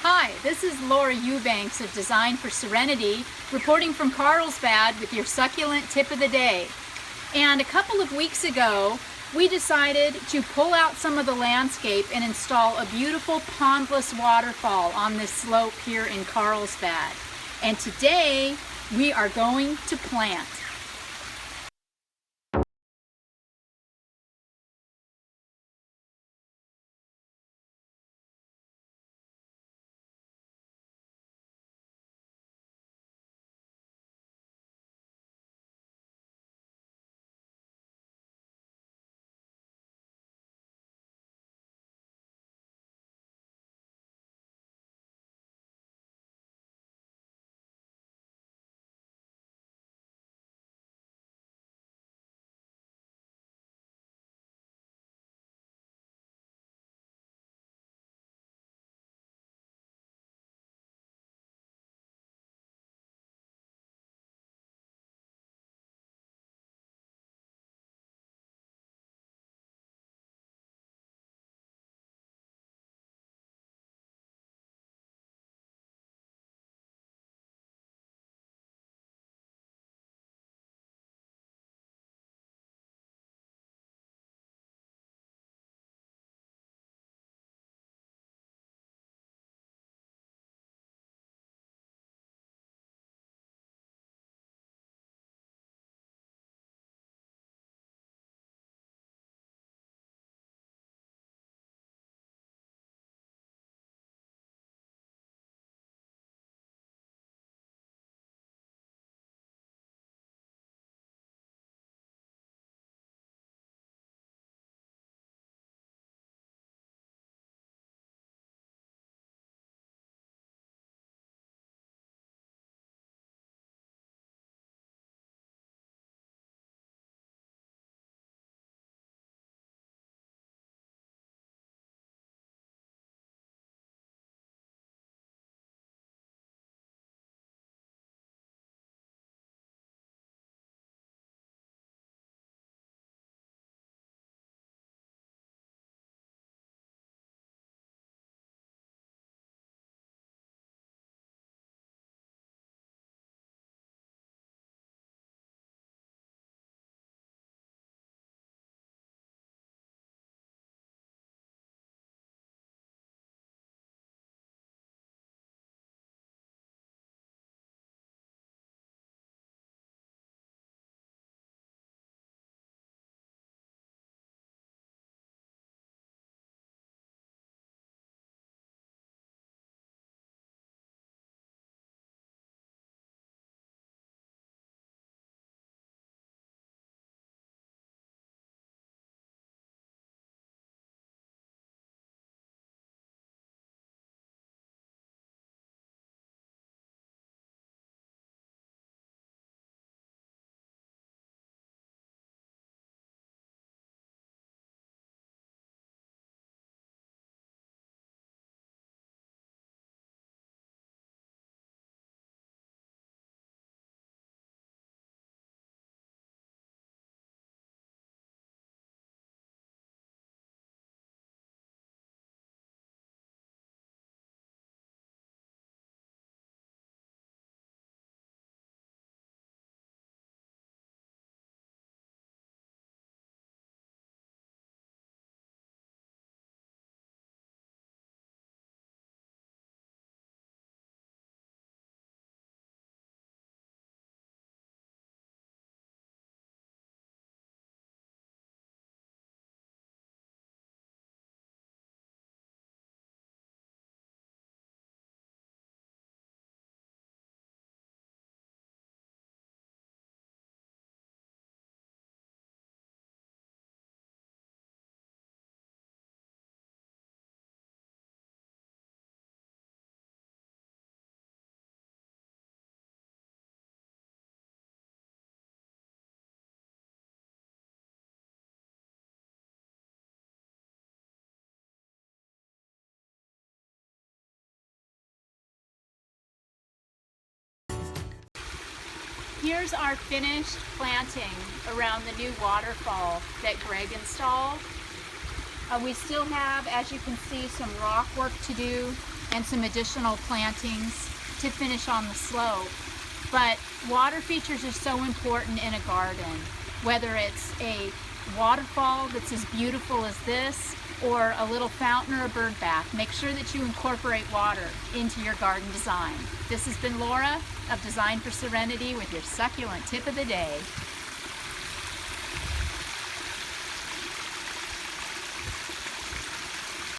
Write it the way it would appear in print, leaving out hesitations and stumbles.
Hi, this is Laura Eubanks of Design for Serenity, reporting from Carlsbad with your succulent tip of the day. And a couple of weeks ago, we decided to pull out some of the landscape and install a beautiful pondless waterfall on this slope here in Carlsbad. And today, we are going to plant. Here's our finished planting around the new waterfall that Greg installed. We still have, as you can see, some rock work to do, and some additional plantings to finish on the slope. But water features are so important in a garden, whether it's a waterfall that's as beautiful as this, or a little fountain or a bird bath. Make sure that you incorporate water into your garden design. This has been Laura of Design for Serenity with your succulent tip of the day.